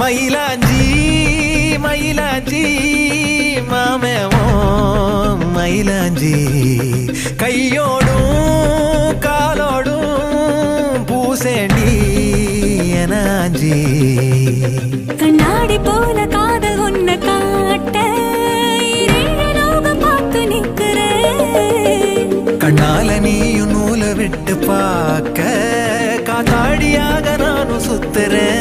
மயிலாஞ்சி மயிலாஞ்சி மாமேவோ மயிலாஞ்சி கையோடும் காலோடும் பூசேண்டி எனாஞ்சி கண்ணாடி போல காதல் உன்னை காட்ட பார்த்து நிற்கிறேன் கண்ணால நீயும் நூலை விட்டு பார்க்க காத்தாடியாக நானும் சுத்துறேன்